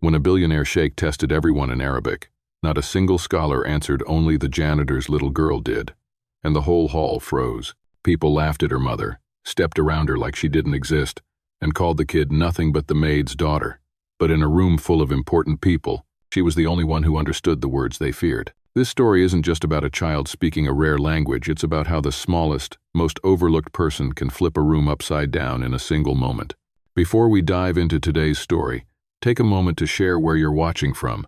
When a billionaire sheikh tested everyone in Arabic, not a single scholar answered, only the janitor's little girl did. And the whole hall froze. People laughed at her mother, stepped around her like she didn't exist, and called the kid nothing but the maid's daughter. But in a room full of important people, she was the only one who understood the words they feared. This story isn't just about a child speaking a rare language, it's about how the smallest, most overlooked person can flip a room upside down in a single moment. Before we dive into today's story, take a moment to share where you're watching from.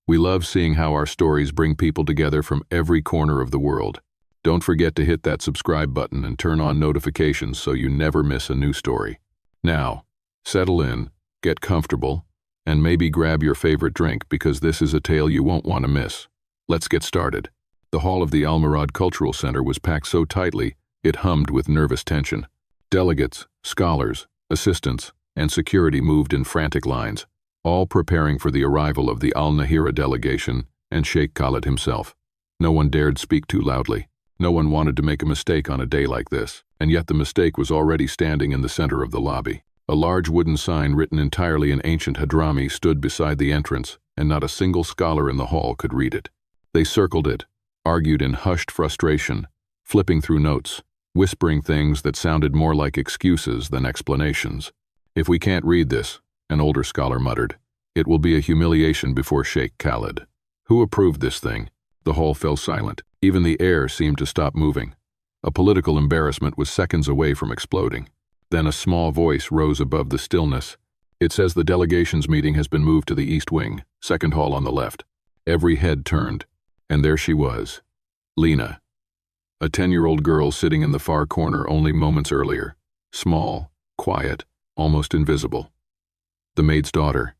We love seeing how our stories bring people together from every corner of the world. Don't forget to hit that subscribe button and turn on notifications so you never miss a new story. Now, settle in, get comfortable, and maybe grab your favorite drink because this is a tale you won't want to miss. Let's get started. The hall of the Al Murad Cultural Center was packed so tightly, it hummed with nervous tension. Delegates, scholars, assistants, and security moved in frantic lines, all preparing for the arrival of the Al Nahira delegation and Sheikh Khalid himself. No one dared speak too loudly. No one wanted to make a mistake on a day like this, and yet the mistake was already standing in the center of the lobby. A large wooden sign written entirely in ancient Hadrami stood beside the entrance, and not a single scholar in the hall could read it. They circled it, argued in hushed frustration, flipping through notes, whispering things that sounded more like excuses than explanations. "If we can't read this," an older scholar muttered, "it will be a humiliation before Sheikh Khalid." "Who approved this thing?" The hall fell silent. Even the air seemed to stop moving. A political embarrassment was seconds away from exploding. Then a small voice rose above the stillness. "It says the delegation's meeting has been moved to the East Wing, second hall on the left." Every head turned, and there she was, Lena, a 10-year-old girl sitting in the far corner only moments earlier, small, quiet, almost invisible. The maid's daughter.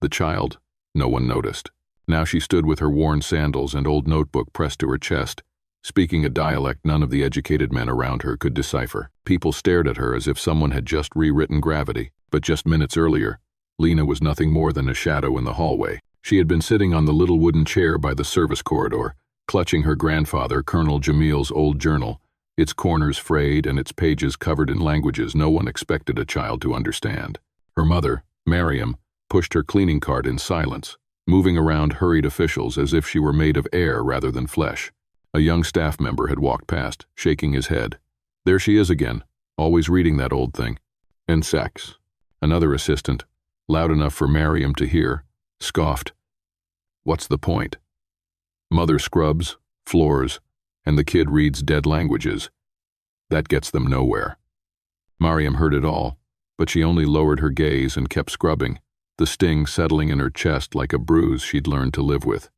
The child, no one noticed. Now she stood with her worn sandals and old notebook pressed to her chest, speaking a dialect none of the educated men around her could decipher. People stared at her as if someone had just rewritten gravity, but just minutes earlier, Lena was nothing more than a shadow in the hallway. She had been sitting on the little wooden chair by the service corridor, clutching her grandfather, Colonel Jamil's old journal, its corners frayed and its pages covered in languages no one expected a child to understand. Her mother, Mariam, pushed her cleaning cart in silence, moving around hurried officials as if she were made of air rather than flesh. A young staff member had walked past, shaking his head. "There she is again, always reading that old thing." And sex. Another assistant, loud enough for Mariam to hear, scoffed. "What's the point? Mother scrubs, floors, and the kid reads dead languages. That gets them nowhere." Mariam heard it all, but she only lowered her gaze and kept scrubbing, the sting settling in her chest like a bruise she'd learned to live with.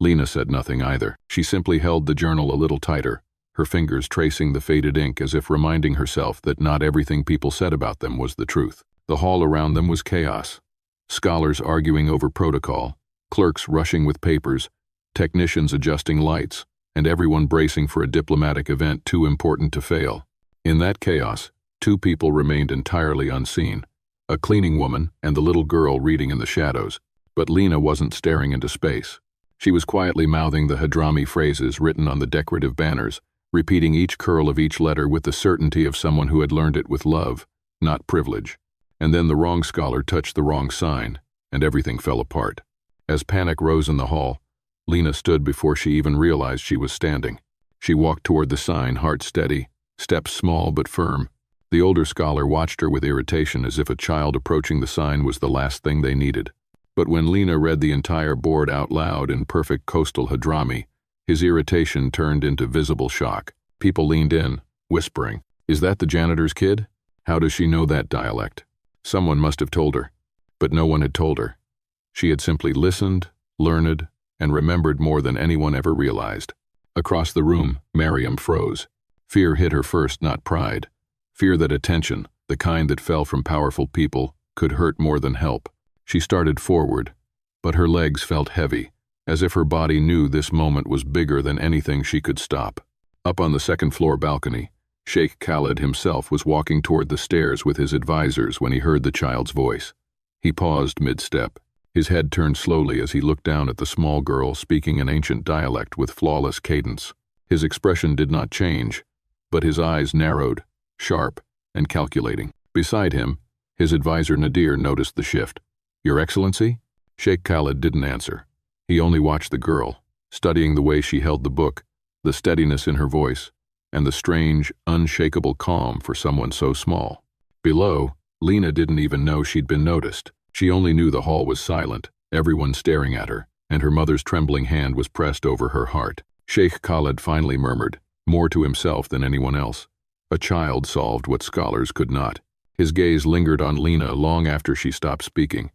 Lena said nothing either. She simply held the journal a little tighter, her fingers tracing the faded ink as if reminding herself that not everything people said about them was the truth. The hall around them was chaos. Scholars arguing over protocol, clerks rushing with papers, technicians adjusting lights, and everyone bracing for a diplomatic event too important to fail. In that chaos, two people remained entirely unseen, a cleaning woman and the little girl reading in the shadows. But Lena wasn't staring into space. She was quietly mouthing the Hadrami phrases written on the decorative banners, repeating each curl of each letter with the certainty of someone who had learned it with love, not privilege. And then the wrong scholar touched the wrong sign, and everything fell apart. As panic rose in the hall, Lena stood before she even realized she was standing. She walked toward the sign, heart steady, steps small but firm. The older scholar watched her with irritation as if a child approaching the sign was the last thing they needed. But when Lena read the entire board out loud in perfect coastal Hadrami, his irritation turned into visible shock. People leaned in, whispering, "Is that the janitor's kid? How does she know that dialect?" Someone must have told her, but no one had told her. She had simply listened, learned, and remembered more than anyone ever realized. Across the room, Mariam froze. Fear hit her first, not pride. Fear that attention, the kind that fell from powerful people, could hurt more than help. She started forward, but her legs felt heavy, as if her body knew this moment was bigger than anything she could stop. Up on the second-floor balcony, Sheikh Khalid himself was walking toward the stairs with his advisors when he heard the child's voice. He paused mid-step. His head turned slowly as he looked down at the small girl speaking an ancient dialect with flawless cadence. His expression did not change, but his eyes narrowed, sharp, and calculating. Beside him, his advisor Nadir noticed the shift. "Your Excellency?" Sheikh Khalid didn't answer. He only watched the girl, studying the way she held the book, the steadiness in her voice, and the strange, unshakable calm for someone so small. Below, Lena didn't even know she'd been noticed. She only knew the hall was silent, everyone staring at her, and her mother's trembling hand was pressed over her heart. Sheikh Khalid finally murmured, more to himself than anyone else. A child solved what scholars could not. His gaze lingered on Lena long after she stopped speaking,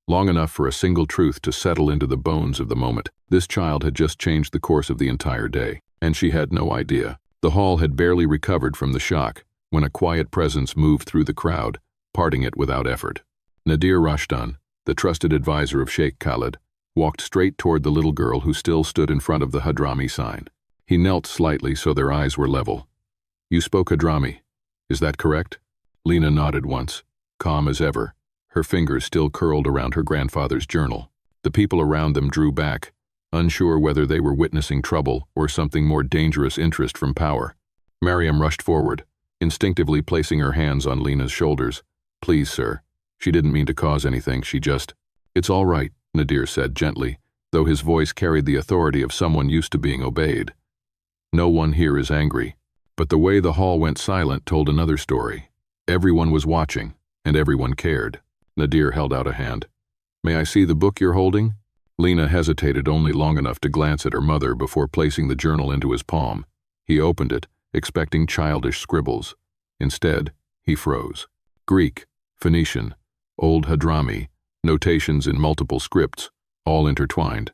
long enough for a single truth to settle into the bones of the moment. This child had just changed the course of the entire day, and she had no idea. The hall had barely recovered from the shock when a quiet presence moved through the crowd, parting it without effort. Nadir Rashdan, the trusted advisor of Sheikh Khalid, walked straight toward the little girl who still stood in front of the Hadrami sign. He knelt slightly so their eyes were level. "You spoke Hadrami, is that correct?" Lena nodded once, calm as ever, her fingers still curled around her grandfather's journal. The people around them drew back, unsure whether they were witnessing trouble or something more dangerous interest from power. Mariam rushed forward, instinctively placing her hands on Lena's shoulders. "Please, sir. She didn't mean to cause anything, she just—" "It's all right," Nadir said gently, though his voice carried the authority of someone used to being obeyed. "No one here is angry." But the way the hall went silent told another story. Everyone was watching, and everyone cared. Nadir held out a hand. "May I see the book you're holding?" Lena hesitated only long enough to glance at her mother before placing the journal into his palm. He opened it, expecting childish scribbles. Instead, he froze. Greek, Phoenician, Old Hadrami, notations in multiple scripts, all intertwined.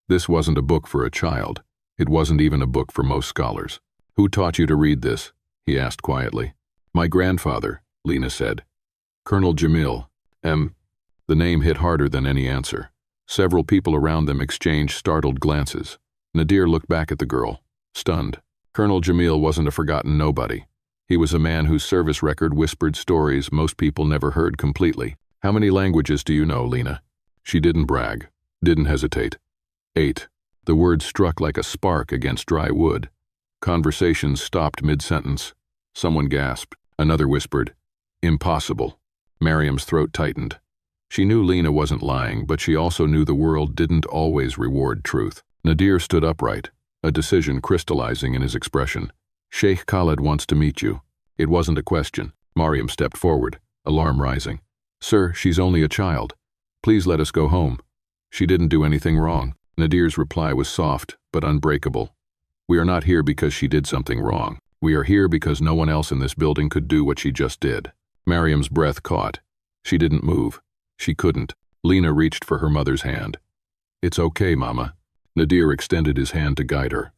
This wasn't a book for a child. It wasn't even a book for most scholars. "Who taught you to read this?" he asked quietly. "My grandfather," Lena said. "Colonel Jamil, M." The name hit harder than any answer. Several people around them exchanged startled glances. Nadir looked back at the girl, stunned. Colonel Jamil wasn't a forgotten nobody. He was a man whose service record whispered stories most people never heard completely. "How many languages do you know, Lena?" She didn't brag, didn't hesitate. 8. The word struck like a spark against dry wood. Conversations stopped mid-sentence. Someone gasped. Another whispered, "Impossible." Mariam's throat tightened. She knew Lena wasn't lying, but she also knew the world didn't always reward truth. Nadir stood upright, a decision crystallizing in his expression. "Sheikh Khalid wants to meet you." It wasn't a question. Mariam stepped forward, alarm rising. "Sir, she's only a child. Please let us go home. She didn't do anything wrong." Nadir's reply was soft, but unbreakable. "We are not here because she did something wrong. We are here because no one else in this building could do what she just did." Mariam's breath caught. She didn't move. She couldn't. Lena reached for her mother's hand. "It's okay, Mama." Nadir extended his hand to guide her.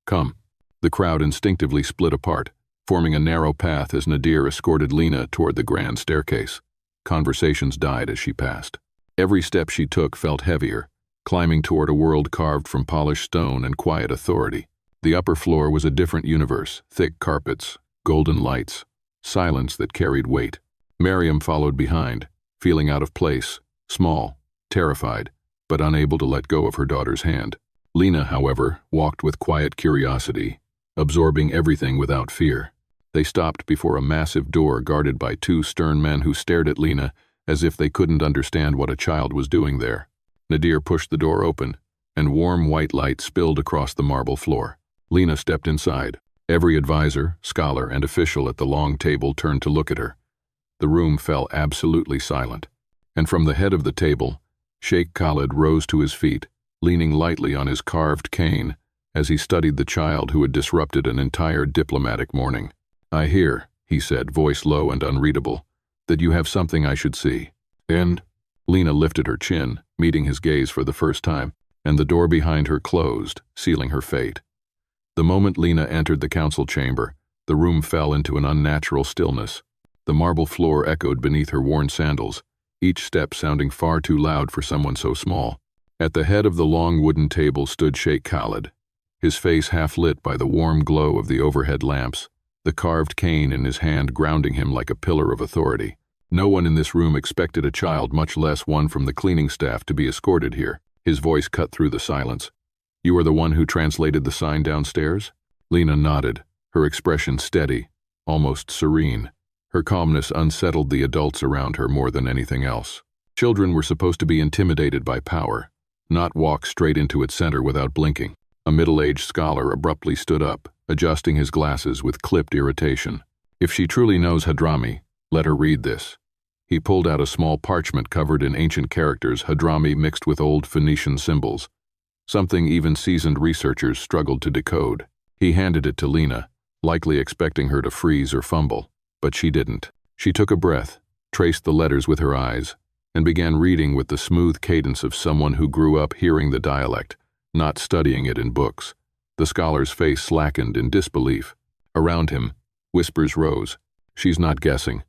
"Come." The crowd instinctively split apart, forming a narrow path as Nadir escorted Lena toward the grand staircase. Conversations died as she passed. Every step she took felt heavier, climbing toward a world carved from polished stone and quiet authority. The upper floor was a different universe, thick carpets, golden lights, silence that carried weight. Mariam followed behind, feeling out of place, small, terrified, but unable to let go of her daughter's hand. Lena, however, walked with quiet curiosity, absorbing everything without fear. They stopped before a massive door guarded by two stern men who stared at Lena as if they couldn't understand what a child was doing there. Nadir pushed the door open, and warm white light spilled across the marble floor. Lena stepped inside. Every advisor, scholar, and official at the long table turned to look at her. The room fell absolutely silent, and from the head of the table, Sheikh Khalid rose to his feet, leaning lightly on his carved cane as he studied the child who had disrupted an entire diplomatic morning. "I hear," he said, voice low and unreadable, "that you have something I should see." "And?" Lena lifted her chin, meeting his gaze for the first time, and the door behind her closed, sealing her fate. The moment Lena entered the council chamber, the room fell into an unnatural stillness. The marble floor echoed beneath her worn sandals, each step sounding far too loud for someone so small. At the head of the long wooden table stood Sheikh Khalid, his face half lit by the warm glow of the overhead lamps, the carved cane in his hand grounding him like a pillar of authority. No one in this room expected a child, much less one from the cleaning staff, to be escorted here. His voice cut through the silence. "You are the one who translated the sign downstairs?" Lena nodded, her expression steady, almost serene. Her calmness unsettled the adults around her more than anything else. Children were supposed to be intimidated by power, not walk straight into its center without blinking. A middle-aged scholar abruptly stood up, adjusting his glasses with clipped irritation. If she truly knows Hadrami, let her read this. He pulled out a small parchment covered in ancient characters, Hadrami mixed with old Phoenician symbols, something even seasoned researchers struggled to decode. He handed it to Lena, likely expecting her to freeze or fumble, but she didn't. She took a breath, traced the letters with her eyes, and began reading with the smooth cadence of someone who grew up hearing the dialect, not studying it in books. The scholar's face slackened in disbelief. Around him, whispers rose. She's not guessing.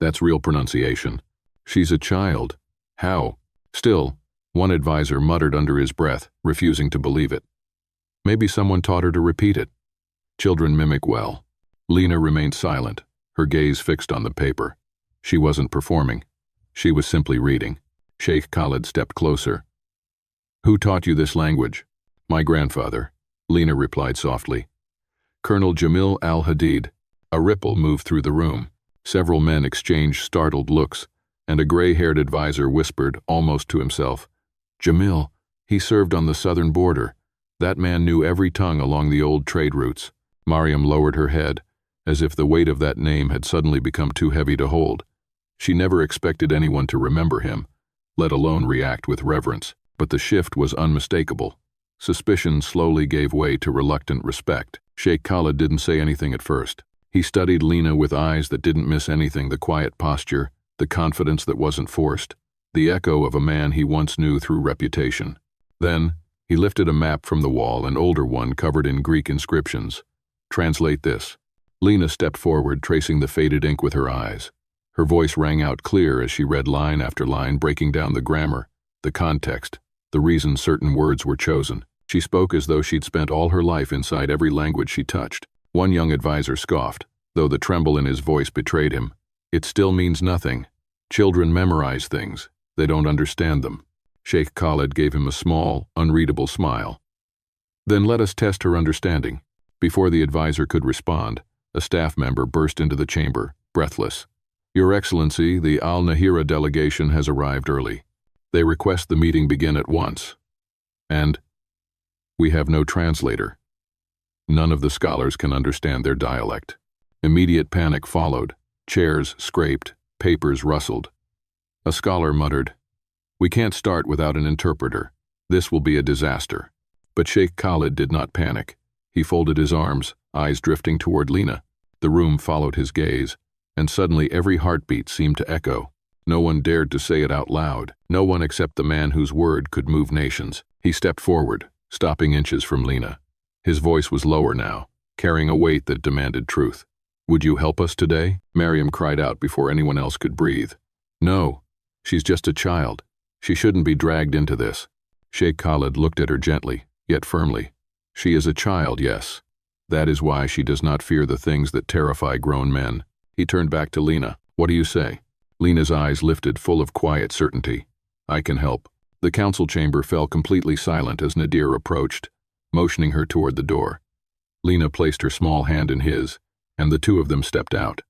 That's real pronunciation. She's a child. How? Still, one advisor muttered under his breath, refusing to believe it. Maybe someone taught her to repeat it. Children mimic well. Lena remained silent, her gaze fixed on the paper. She wasn't performing. She was simply reading. Sheikh Khalid stepped closer. Who taught you this language? My grandfather, Lena replied softly. Colonel Jamil al-Hadid. A ripple moved through the room. Several men exchanged startled looks, and a gray-haired advisor whispered, almost to himself, Jamil, he served on the southern border. That man knew every tongue along the old trade routes. Mariam lowered her head, as if the weight of that name had suddenly become too heavy to hold. She never expected anyone to remember him, let alone react with reverence, but the shift was unmistakable. Suspicion slowly gave way to reluctant respect. Sheikh Khalid didn't say anything at first. He studied Lena with eyes that didn't miss anything, the quiet posture, the confidence that wasn't forced, the echo of a man he once knew through reputation. Then, he lifted a map from the wall, an older one covered in Greek inscriptions. Translate this. Lena stepped forward, tracing the faded ink with her eyes. Her voice rang out clear as she read line after line, breaking down the grammar, the context, the reason certain words were chosen. She spoke as though she'd spent all her life inside every language she touched. One young advisor scoffed, though the tremble in his voice betrayed him. It still means nothing. Children memorize things. They don't understand them. Sheikh Khalid gave him a small, unreadable smile. Then let us test her understanding. Before the advisor could respond, a staff member burst into the chamber, breathless. Your Excellency, the Al-Nahira delegation has arrived early. They request the meeting begin at once. And we have no translator. None of the scholars can understand their dialect. Immediate panic followed. Chairs scraped, papers rustled. A scholar muttered, We can't start without an interpreter. This will be a disaster. But Sheikh Khalid did not panic. He folded his arms, eyes drifting toward Lena. The room followed his gaze, and suddenly every heartbeat seemed to echo. No one dared to say it out loud. No one except the man whose word could move nations. He stepped forward, stopping inches from Lena. His voice was lower now, carrying a weight that demanded truth. Would you help us today? Mariam cried out before anyone else could breathe. No, she's just a child. She shouldn't be dragged into this. Sheikh Khalid looked at her gently, yet firmly. She is a child, yes. That is why she does not fear the things that terrify grown men. He turned back to Lena. What do you say? Lena's eyes lifted, full of quiet certainty. I can help. The council chamber fell completely silent as Nadir approached, motioning her toward the door. Lena placed her small hand in his, and the two of them stepped out.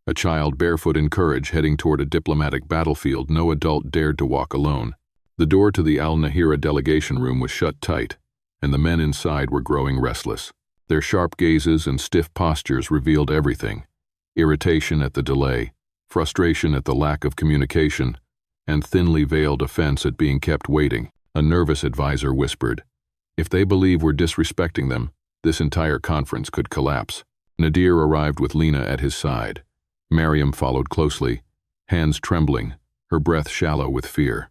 A child barefoot in courage heading toward a diplomatic battlefield no adult dared to walk alone. The door to the Al-Nahira delegation room was shut tight, and the men inside were growing restless. Their sharp gazes and stiff postures revealed everything. Irritation at the delay, frustration at the lack of communication, and thinly veiled offense at being kept waiting. A nervous advisor whispered, If they believe we're disrespecting them, this entire conference could collapse. Nadir arrived with Lena at his side. Mariam followed closely, hands trembling, her breath shallow with fear.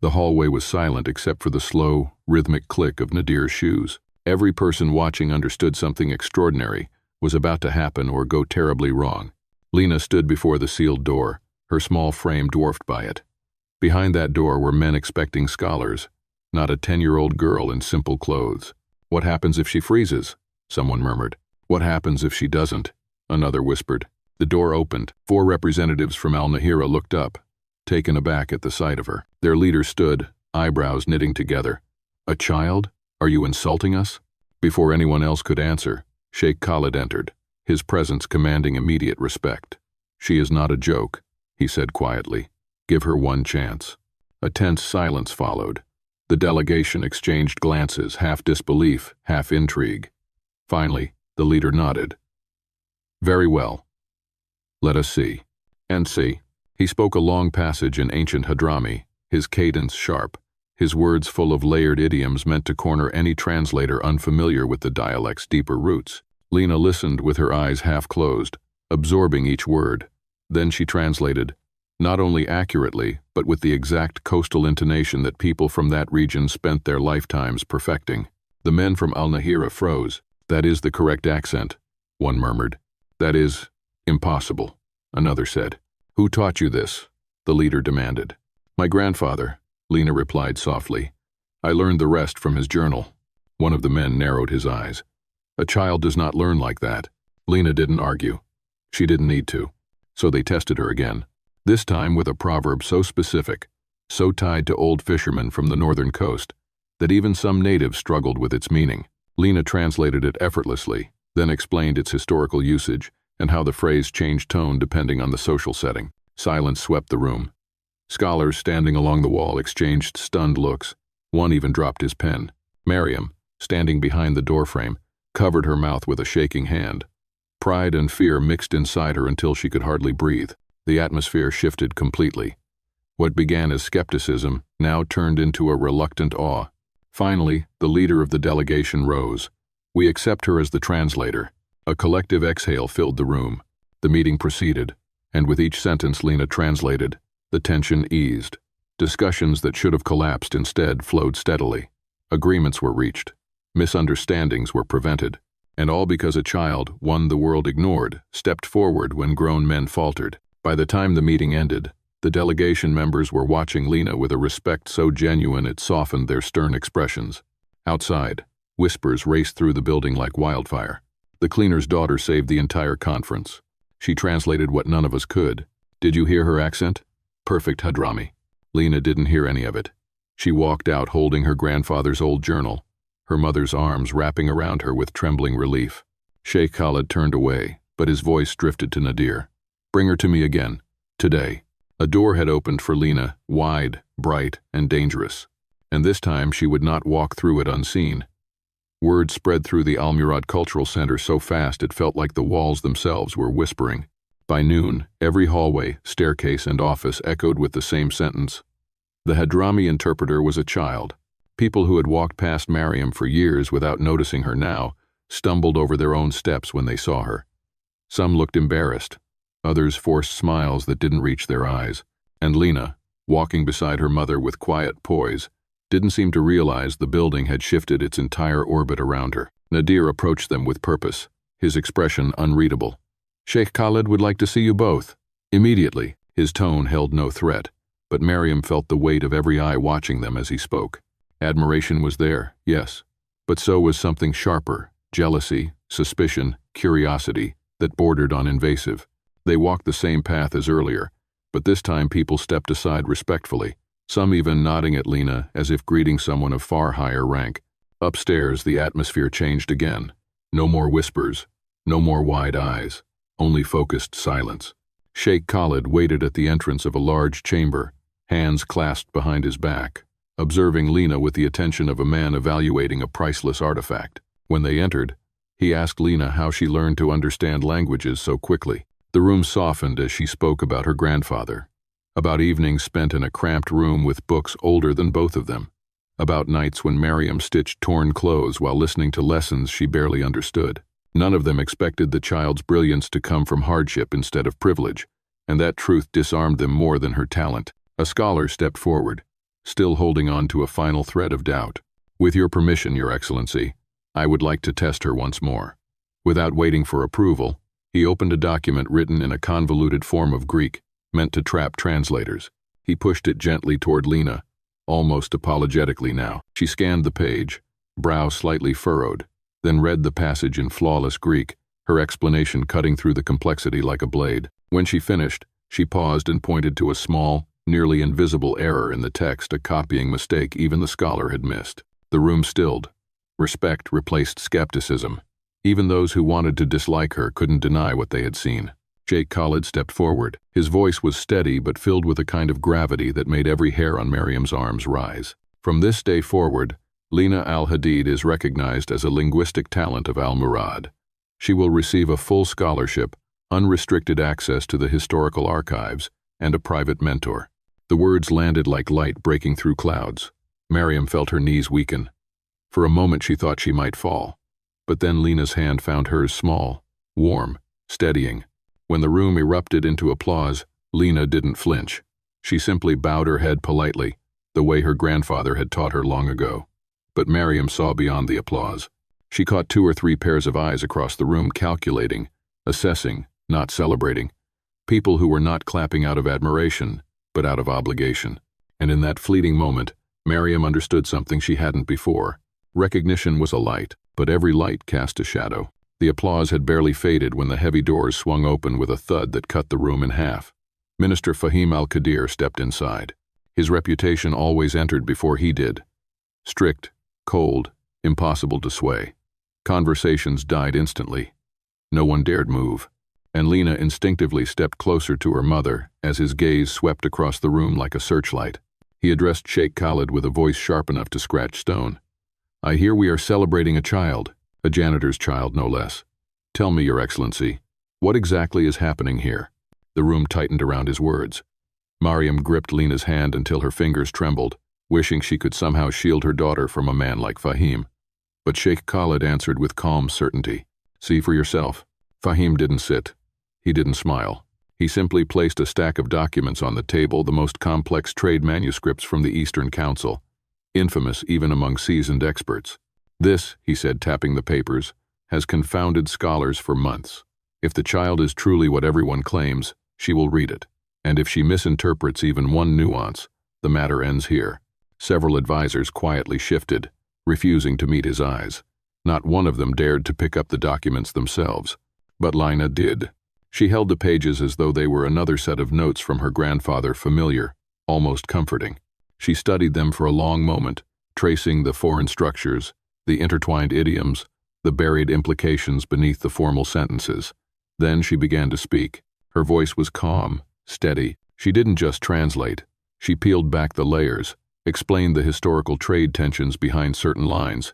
The hallway was silent except for the slow, rhythmic click of Nadir's shoes. Every person watching understood something extraordinary was about to happen or go terribly wrong. Lena stood before the sealed door, her small frame dwarfed by it. Behind that door were men expecting scholars, not a 10-year-old girl in simple clothes. What happens if she freezes? Someone murmured. What happens if she doesn't? Another whispered. The door opened. 4 representatives from Al-Nahira looked up, taken aback at the sight of her. Their leader stood, eyebrows knitting together. A child? Are you insulting us? Before anyone else could answer, Sheikh Khalid entered, his presence commanding immediate respect. She is not a joke, he said quietly. Give her one chance. A tense silence followed. The delegation exchanged glances, half disbelief, half intrigue. Finally, the leader nodded. "Very well. Let us see." "And see." He spoke a long passage in ancient Hadrami, his cadence sharp, his words full of layered idioms meant to corner any translator unfamiliar with the dialect's deeper roots. Lena listened with her eyes half closed, absorbing each word. Then she translated, not only accurately, but with the exact coastal intonation that people from that region spent their lifetimes perfecting. The men from Al-Nahira froze. "That is the correct accent," one murmured. "That is impossible," another said. "Who taught you this?" the leader demanded. "My grandfather," Lena replied softly. "I learned the rest from his journal." One of the men narrowed his eyes. "A child does not learn like that." Lena didn't argue. She didn't need to. So they tested her again. This time with a proverb so specific, so tied to old fishermen from the northern coast, that even some natives struggled with its meaning. Lena translated it effortlessly, then explained its historical usage and how the phrase changed tone depending on the social setting. Silence swept the room. Scholars standing along the wall exchanged stunned looks. One even dropped his pen. Miriam, standing behind the doorframe, covered her mouth with a shaking hand. Pride and fear mixed inside her until she could hardly breathe. The atmosphere shifted completely. What began as skepticism now turned into a reluctant awe. Finally, the leader of the delegation rose. "We accept her as the translator." A collective exhale filled the room. The meeting proceeded, and with each sentence Lena translated, the tension eased. Discussions that should have collapsed instead flowed steadily. Agreements were reached. Misunderstandings were prevented. And all because a child, one the world ignored, stepped forward when grown men faltered. By the time the meeting ended, the delegation members were watching Lena with a respect so genuine it softened their stern expressions. Outside, whispers raced through the building like wildfire. The cleaner's daughter saved the entire conference. She translated what none of us could. "Did you hear her accent? Perfect Hadrami." Lena didn't hear any of it. She walked out holding her grandfather's old journal, her mother's arms wrapping around her with trembling relief. Sheikh Khalid turned away, but his voice drifted to Nadir. "Bring her to me again. Today." A door had opened for Lena, wide, bright, and dangerous. And this time she would not walk through it unseen. Word spread through the Al-Murad Cultural Center so fast it felt like the walls themselves were whispering. By noon, every hallway, staircase, and office echoed with the same sentence. The Hadrami interpreter was a child. People who had walked past Mariam for years without noticing her now stumbled over their own steps when they saw her. Some looked embarrassed. Others forced smiles that didn't reach their eyes. And Lena, walking beside her mother with quiet poise, didn't seem to realize the building had shifted its entire orbit around her. Nadir approached them with purpose, his expression unreadable. "Sheikh Khalid would like to see you both." Immediately, his tone held no threat, but Mariam felt the weight of every eye watching them as he spoke. Admiration was there, yes, but so was something sharper, jealousy, suspicion, curiosity, that bordered on invasive. They walked the same path as earlier, but this time people stepped aside respectfully, some even nodding at Lena as if greeting someone of far higher rank. Upstairs, the atmosphere changed again. No more whispers, no more wide eyes, only focused silence. Sheikh Khalid waited at the entrance of a large chamber, hands clasped behind his back, observing Lena with the attention of a man evaluating a priceless artifact. When they entered, he asked Lena how she learned to understand languages so quickly. The room softened as she spoke about her grandfather, about evenings spent in a cramped room with books older than both of them, about nights when Mariam stitched torn clothes while listening to lessons she barely understood. None of them expected the child's brilliance to come from hardship instead of privilege, and that truth disarmed them more than her talent. A scholar stepped forward, still holding on to a final thread of doubt. "With your permission, Your Excellency, I would like to test her once more." Without waiting for approval, he opened a document written in a convoluted form of Greek, meant to trap translators. He pushed it gently toward Lena, almost apologetically now. She scanned the page, brow slightly furrowed, then read the passage in flawless Greek, her explanation cutting through the complexity like a blade. When she finished, she paused and pointed to a small, nearly invisible error in the text, a copying mistake even the scholar had missed. The room stilled. Respect replaced skepticism. Even those who wanted to dislike her couldn't deny what they had seen. Sheikh Khalid stepped forward. His voice was steady but filled with a kind of gravity that made every hair on Maryam's arms rise. From this day forward, Lina Al-Hadid is recognized as a linguistic talent of Al-Murad. She will receive a full scholarship, unrestricted access to the historical archives, and a private mentor. The words landed like light breaking through clouds. Maryam felt her knees weaken. For a moment she thought she might fall. But then Lina's hand found hers small, warm, steadying. When the room erupted into applause, Lina didn't flinch. She simply bowed her head politely, the way her grandfather had taught her long ago. But Maryam saw beyond the applause. She caught 2 or 3 pairs of eyes across the room, calculating, assessing, not celebrating. People who were not clapping out of admiration, but out of obligation. And in that fleeting moment, Maryam understood something she hadn't before. Recognition was a light, but every light cast a shadow. The applause had barely faded when the heavy doors swung open with a thud that cut the room in half. Minister Fahim al-Qadir stepped inside. His reputation always entered before he did. Strict, cold, impossible to sway. Conversations died instantly. No one dared move, and Lina instinctively stepped closer to her mother as his gaze swept across the room like a searchlight. He addressed Sheikh Khalid with a voice sharp enough to scratch stone. "I hear we are celebrating a child, a janitor's child no less. Tell me, Your Excellency, what exactly is happening here?" The room tightened around his words. Maryam gripped Lina's hand until her fingers trembled, wishing she could somehow shield her daughter from a man like Fahim. But Sheikh Khalid answered with calm certainty. "See for yourself." Fahim didn't sit. He didn't smile. He simply placed a stack of documents on the table, the most complex trade manuscripts from the Eastern Council, infamous even among seasoned experts. "This," he said, tapping the papers, "has confounded scholars for months. If the child is truly what everyone claims, she will read it. And if she misinterprets even one nuance, the matter ends here." Several advisors quietly shifted, refusing to meet his eyes. Not one of them dared to pick up the documents themselves. But Lina did. She held the pages as though they were another set of notes from her grandfather, familiar, almost comforting. She studied them for a long moment, tracing the foreign structures, the intertwined idioms, the buried implications beneath the formal sentences. Then she began to speak. Her voice was calm, steady. She didn't just translate. She peeled back the layers, explained the historical trade tensions behind certain lines,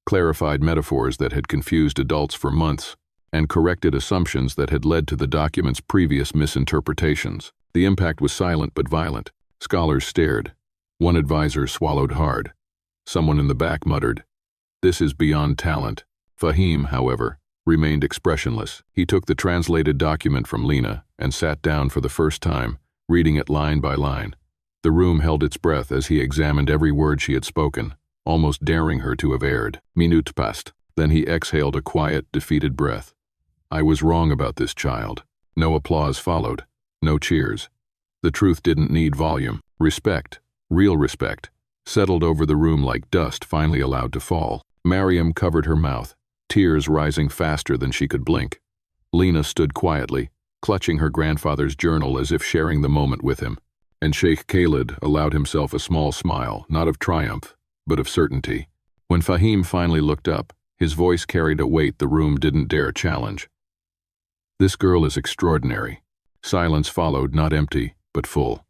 clarified metaphors that had confused adults for months, and corrected assumptions that had led to the document's previous misinterpretations. The impact was silent but violent. Scholars stared. One advisor swallowed hard. Someone in the back muttered, "This is beyond talent." Fahim, however, remained expressionless. He took the translated document from Lina and sat down for the first time, reading it line by line. The room held its breath as he examined every word she had spoken, almost daring her to have erred. Minute passed. Then he exhaled a quiet, defeated breath. "I was wrong about this child." No applause followed. No cheers. The truth didn't need volume. Respect, real respect, settled over the room like dust finally allowed to fall. Maryam covered her mouth, tears rising faster than she could blink. Lina stood quietly, clutching her grandfather's journal as if sharing the moment with him. And Sheikh Khalid allowed himself a small smile, not of triumph, but of certainty. When Fahim finally looked up, his voice carried a weight the room didn't dare challenge. "This girl is extraordinary." Silence followed, not empty, but full.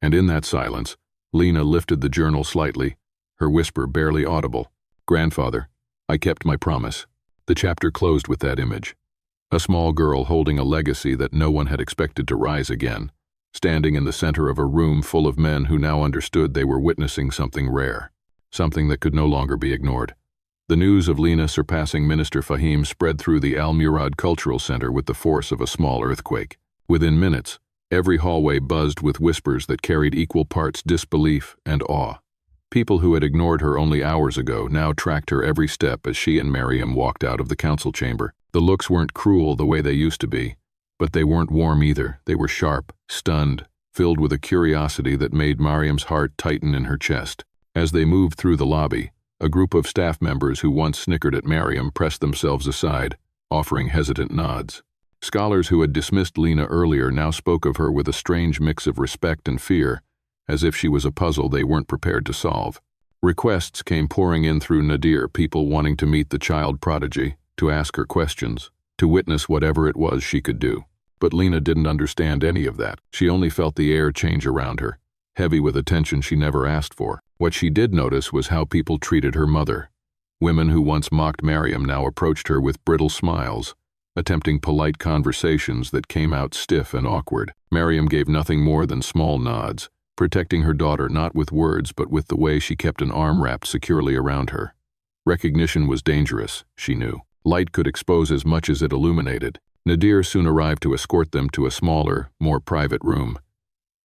And in that silence, Lina lifted the journal slightly, her whisper barely audible. "Grandfather, I kept my promise." The chapter closed with that image. A small girl holding a legacy that no one had expected to rise again, standing in the center of a room full of men who now understood they were witnessing something rare, something that could no longer be ignored. The news of Lina surpassing Minister Fahim spread through the Al-Murad Cultural Center with the force of a small earthquake. Within minutes, every hallway buzzed with whispers that carried equal parts disbelief and awe. People who had ignored her only hours ago now tracked her every step as she and Maryam walked out of the council chamber. The looks weren't cruel the way they used to be, but they weren't warm either. They were sharp, stunned, filled with a curiosity that made Maryam's heart tighten in her chest. As they moved through the lobby, a group of staff members who once snickered at Maryam pressed themselves aside, offering hesitant nods. Scholars who had dismissed Lina earlier now spoke of her with a strange mix of respect and fear, as if she was a puzzle they weren't prepared to solve. Requests came pouring in through Nadir, people wanting to meet the child prodigy, to ask her questions, to witness whatever it was she could do. But Lena didn't understand any of that. She only felt the air change around her, heavy with attention she never asked for. What she did notice was how people treated her mother. Women who once mocked Miriam now approached her with brittle smiles, attempting polite conversations that came out stiff and awkward. Miriam gave nothing more than small nods, protecting her daughter not with words but with the way she kept an arm wrapped securely around her. Recognition was dangerous, she knew. Light could expose as much as it illuminated. Nadir soon arrived to escort them to a smaller, more private room.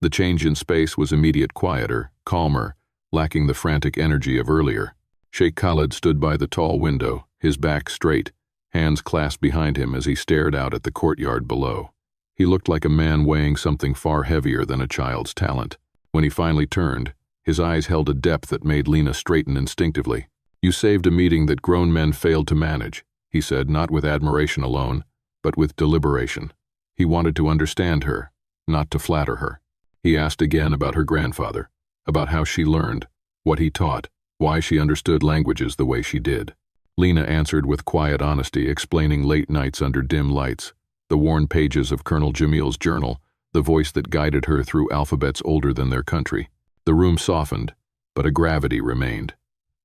The change in space was immediate, quieter, calmer, lacking the frantic energy of earlier. Sheikh Khalid stood by the tall window, his back straight, hands clasped behind him as he stared out at the courtyard below. He looked like a man weighing something far heavier than a child's talent. When he finally turned, his eyes held a depth that made Lena straighten instinctively. "You saved a meeting that grown men failed to manage," he said, not with admiration alone, but with deliberation. He wanted to understand her, not to flatter her. He asked again about her grandfather, about how she learned, what he taught, why she understood languages the way she did. Lena answered with quiet honesty, explaining late nights under dim lights, the worn pages of Colonel Jamil's journal, the voice that guided her through alphabets older than their country. The room softened, but a gravity remained.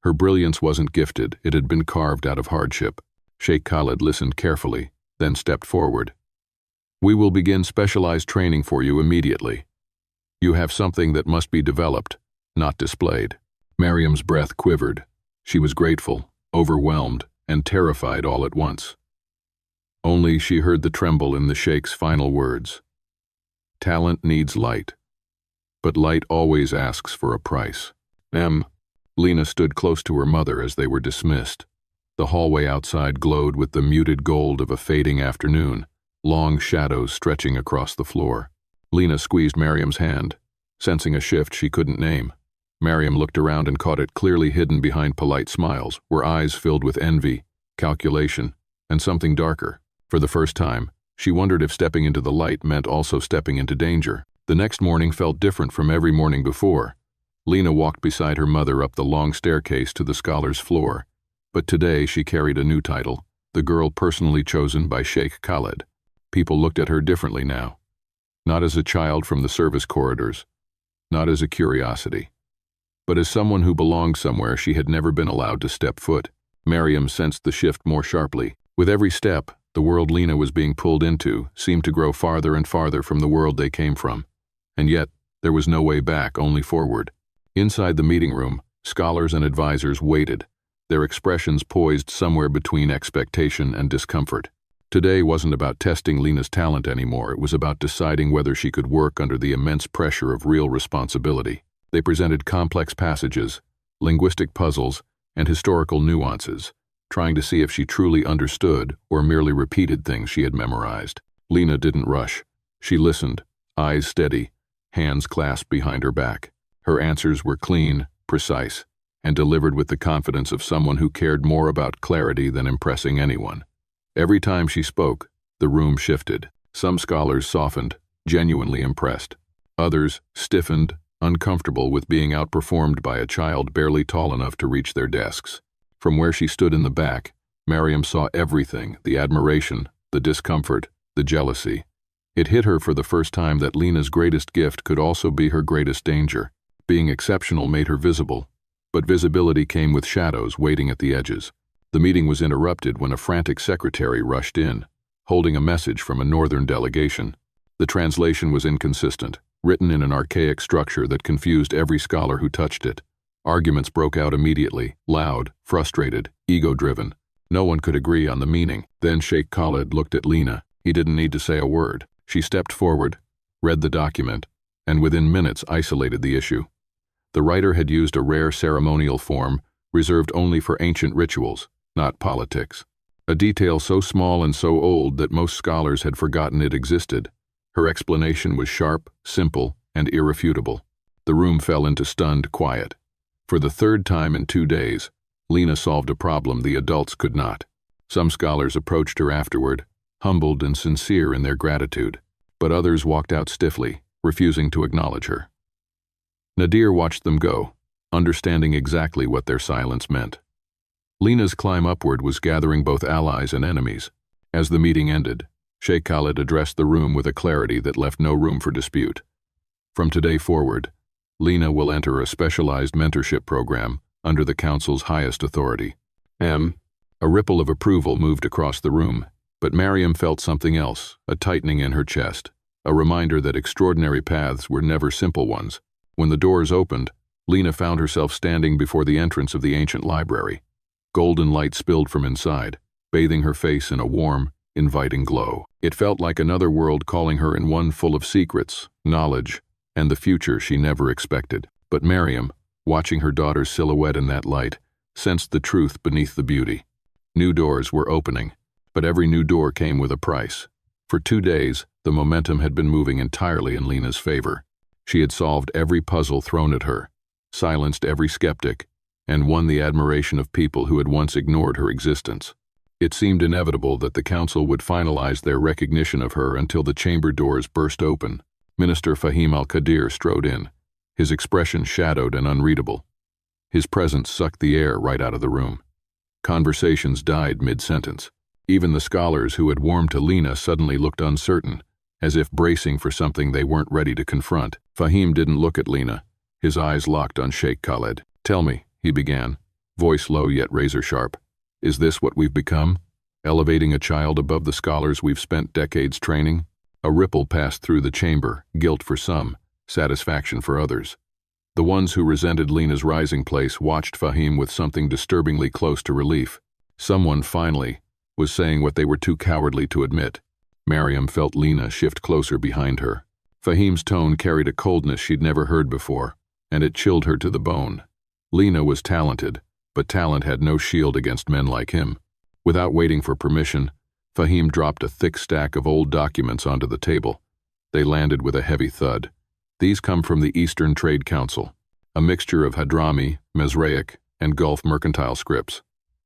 Her brilliance wasn't gifted, it had been carved out of hardship. Sheikh Khalid listened carefully, then stepped forward. "We will begin specialized training for you immediately. You have something that must be developed, not displayed." Miriam's breath quivered. She was grateful, overwhelmed, and terrified all at once. Only she heard the tremble in the Sheikh's final words. "Talent needs light, but light always asks for a price." Lena stood close to her mother as they were dismissed. The hallway outside glowed with the muted gold of a fading afternoon, long shadows stretching across the floor. Lena squeezed Miriam's hand, sensing a shift she couldn't name. Miriam looked around and caught it clearly hidden behind polite smiles, her eyes filled with envy, calculation, and something darker. For the first time, she wondered if stepping into the light meant also stepping into danger. The next morning felt different from every morning before. Lena walked beside her mother up the long staircase to the scholars' floor, but today she carried a new title, the girl personally chosen by Sheikh Khalid. People looked at her differently now. Not as a child from the service corridors, not as a curiosity, but as someone who belonged somewhere she had never been allowed to step foot. Miriam sensed the shift more sharply. With every step, the world Lena was being pulled into seemed to grow farther and farther from the world they came from. And yet, there was no way back, only forward. Inside the meeting room, scholars and advisors waited, their expressions poised somewhere between expectation and discomfort. Today wasn't about testing Lena's talent anymore, it was about deciding whether she could work under the immense pressure of real responsibility. They presented complex passages, linguistic puzzles, and historical nuances, trying to see if she truly understood or merely repeated things she had memorized. Lena didn't rush. She listened, eyes steady, hands clasped behind her back. Her answers were clean, precise, and delivered with the confidence of someone who cared more about clarity than impressing anyone. Every time she spoke, the room shifted. Some scholars softened, genuinely impressed. Others stiffened, uncomfortable with being outperformed by a child barely tall enough to reach their desks. From where she stood in the back, Miriam saw everything, the admiration, the discomfort, the jealousy. It hit her for the first time that Lena's greatest gift could also be her greatest danger. Being exceptional made her visible, but visibility came with shadows waiting at the edges. The meeting was interrupted when a frantic secretary rushed in, holding a message from a northern delegation. The translation was inconsistent, written in an archaic structure that confused every scholar who touched it. Arguments broke out immediately, loud, frustrated, ego-driven. No one could agree on the meaning. Then Sheikh Khalid looked at Lena. He didn't need to say a word. She stepped forward, read the document, and within minutes isolated the issue. The writer had used a rare ceremonial form reserved only for ancient rituals, not politics. A detail so small and so old that most scholars had forgotten it existed. Her explanation was sharp, simple, and irrefutable. The room fell into stunned quiet. For the third time in 2 days, Lena solved a problem the adults could not. Some scholars approached her afterward, humbled and sincere in their gratitude, but others walked out stiffly, refusing to acknowledge her. Nadir watched them go, understanding exactly what their silence meant. Lena's climb upward was gathering both allies and enemies. As the meeting ended, Sheikh Khalid addressed the room with a clarity that left no room for dispute. From today forward, Lena will enter a specialized mentorship program under the council's highest authority. A ripple of approval moved across the room, but Mariam felt something else, a tightening in her chest, a reminder that extraordinary paths were never simple ones. When the doors opened, Lena found herself standing before the entrance of the ancient library. Golden light spilled from inside, bathing her face in a warm, inviting glow. It felt like another world calling her in one full of secrets, knowledge, and the future she never expected. But Mariam, watching her daughter's silhouette in that light, sensed the truth beneath the beauty. New doors were opening, but every new door came with a price. For 2 days, the momentum had been moving entirely in Lena's favor. She had solved every puzzle thrown at her, silenced every skeptic, and won the admiration of people who had once ignored her existence. It seemed inevitable that the council would finalize their recognition of her until the chamber doors burst open. Minister Fahim al-Qadir strode in, his expression shadowed and unreadable. His presence sucked the air right out of the room. Conversations died mid-sentence. Even the scholars who had warmed to Lena suddenly looked uncertain, as if bracing for something they weren't ready to confront. Fahim didn't look at Lena, his eyes locked on Sheikh Khalid. "Tell me," he began, voice low yet razor-sharp, "is this what we've become? Elevating a child above the scholars we've spent decades training?" A ripple passed through the chamber, guilt for some, satisfaction for others. The ones who resented Lena's rising place watched Fahim with something disturbingly close to relief. Someone, finally, was saying what they were too cowardly to admit. Mariam felt Lena shift closer behind her. Fahim's tone carried a coldness she'd never heard before, and it chilled her to the bone. Lena was talented, but talent had no shield against men like him. Without waiting for permission, Fahim dropped a thick stack of old documents onto the table. They landed with a heavy thud. These come from the Eastern Trade Council, a mixture of Hadrami, Mizraic, and Gulf mercantile scripts.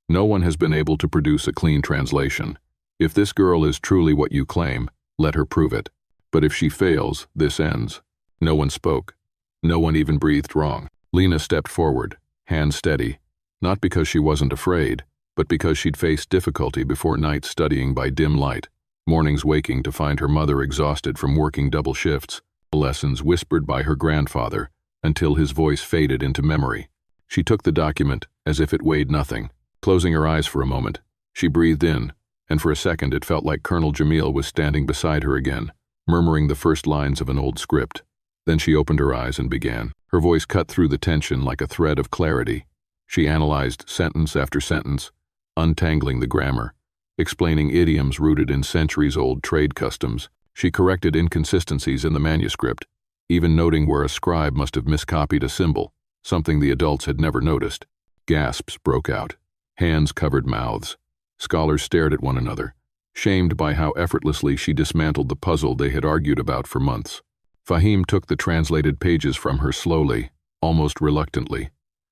No one has been able to produce a clean translation. If this girl is truly what you claim, let her prove it. But if she fails, this ends. No one spoke. No one even breathed wrong. Lena stepped forward, hand steady, not because she wasn't afraid, but because she'd faced difficulty before nights studying by dim light, mornings waking to find her mother exhausted from working double shifts, lessons whispered by her grandfather until his voice faded into memory. She took the document as if it weighed nothing. Closing her eyes for a moment, she breathed in, and for a second it felt like Colonel Jamil was standing beside her again, murmuring the first lines of an old script. Then she opened her eyes and began. Her voice cut through the tension like a thread of clarity. She analyzed sentence after sentence, untangling the grammar, explaining idioms rooted in centuries-old trade customs. She corrected inconsistencies in the manuscript, even noting where a scribe must have miscopied a symbol, something the adults had never noticed. Gasps broke out. Hands covered mouths. Scholars stared at one another, shamed by how effortlessly she dismantled the puzzle they had argued about for months. Fahim took the translated pages from her slowly, almost reluctantly.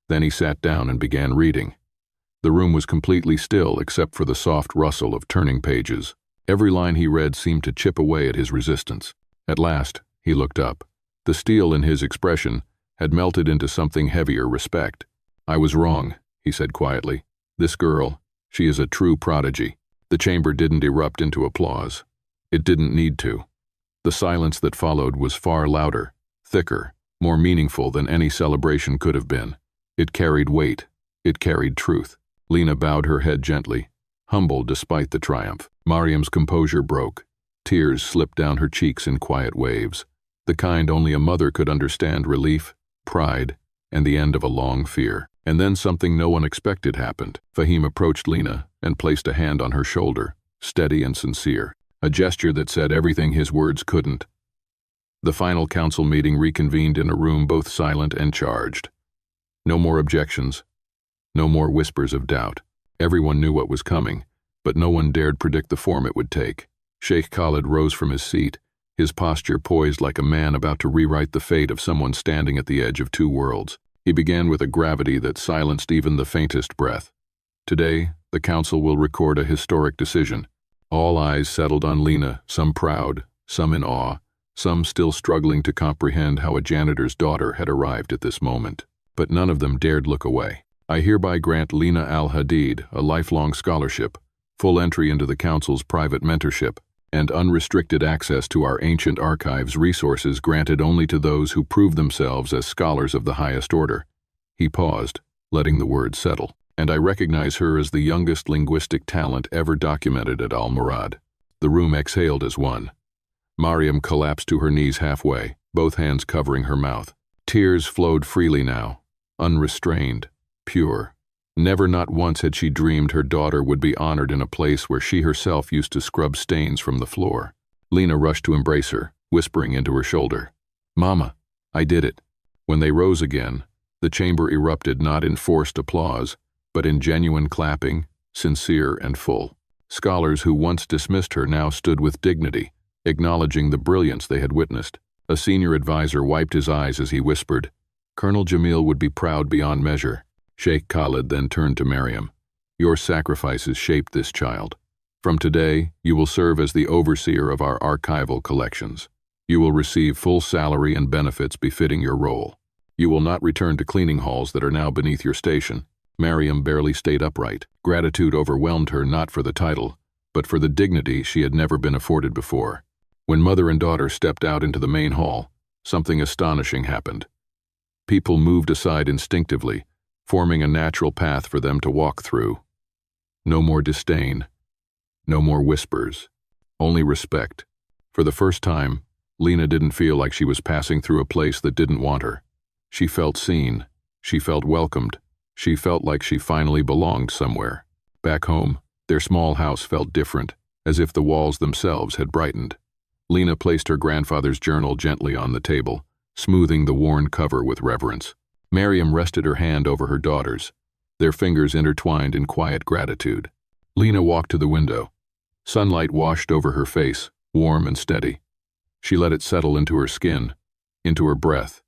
Then he sat down and began reading. The room was completely still except for the soft rustle of turning pages. Every line he read seemed to chip away at his resistance. At last, he looked up. The steel in his expression had melted into something heavier: respect. "I was wrong," he said quietly. "This girl, she is a true prodigy." The chamber didn't erupt into applause. It didn't need to. The silence that followed was far louder, thicker, more meaningful than any celebration could have been. It carried weight. It carried truth. Lena bowed her head gently, humble despite the triumph. Mariam's composure broke. Tears slipped down her cheeks in quiet waves, the kind only a mother could understand: relief, pride, and the end of a long fear. And then something no one expected happened. Fahim approached Lena and placed a hand on her shoulder, steady and sincere, a gesture that said everything his words couldn't. The final council meeting reconvened in a room both silent and charged. No more objections. No more whispers of doubt. Everyone knew what was coming, but no one dared predict the form it would take. Sheikh Khalid rose from his seat, his posture poised like a man about to rewrite the fate of someone standing at the edge of two worlds. He began with a gravity that silenced even the faintest breath. Today, the council will record a historic decision. All eyes settled on Lena, some proud, some in awe, some still struggling to comprehend how a janitor's daughter had arrived at this moment. But none of them dared look away. "I hereby grant Lena Al-Hadid a lifelong scholarship, full entry into the council's private mentorship, and unrestricted access to our ancient archives, resources granted only to those who prove themselves as scholars of the highest order. He paused, letting the words settle. And I recognize her as the youngest linguistic talent ever documented at Al-Murad. The room exhaled as one. Mariam collapsed to her knees halfway, both hands covering her mouth. Tears flowed freely now, unrestrained, pure. Never, not once, had she dreamed her daughter would be honored in a place where she herself used to scrub stains from the floor. Lena rushed to embrace her, whispering into her shoulder, "Mama, I did it." When they rose again, the chamber erupted not in forced applause, but in genuine clapping, sincere and full. Scholars who once dismissed her now stood with dignity, acknowledging the brilliance they had witnessed. A senior advisor wiped his eyes as he whispered, "Colonel Jamil would be proud beyond measure." Sheikh Khalid then turned to Mariam. "Your sacrifices shaped this child. From today, you will serve as the overseer of our archival collections. You will receive full salary and benefits befitting your role. You will not return to cleaning halls that are now beneath your station." Mariam barely stayed upright. Gratitude overwhelmed her, not for the title, but for the dignity she had never been afforded before. When mother and daughter stepped out into the main hall, something astonishing happened. People moved aside instinctively, forming a natural path for them to walk through. No more disdain. No more whispers. Only respect. For the first time, Lena didn't feel like she was passing through a place that didn't want her. She felt seen. She felt welcomed. She felt like she finally belonged somewhere. Back home, their small house felt different, as if the walls themselves had brightened. Lena placed her grandfather's journal gently on the table, smoothing the worn cover with reverence. Mariam rested her hand over her daughter's, their fingers intertwined in quiet gratitude. Lena walked to the window. Sunlight washed over her face, warm and steady. She let it settle into her skin, into her breath,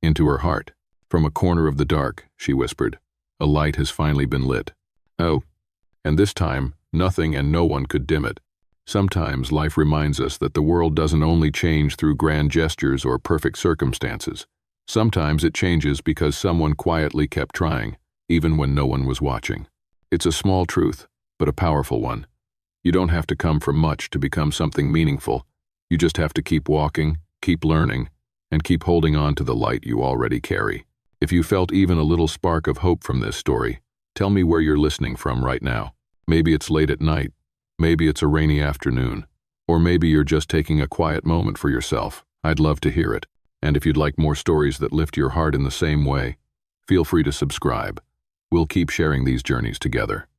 into her heart. From a corner of the dark, she whispered, "A light has finally been lit." Oh, and this time, nothing and no one could dim it. Sometimes life reminds us that the world doesn't only change through grand gestures or perfect circumstances. Sometimes it changes because someone quietly kept trying, even when no one was watching. It's a small truth, but a powerful one. You don't have to come from much to become something meaningful. You just have to keep walking, keep learning, and keep holding on to the light you already carry. If you felt even a little spark of hope from this story, tell me where you're listening from right now. Maybe it's late at night, maybe it's a rainy afternoon, or maybe you're just taking a quiet moment for yourself. I'd love to hear it. And if you'd like more stories that lift your heart in the same way, feel free to subscribe. We'll keep sharing these journeys together.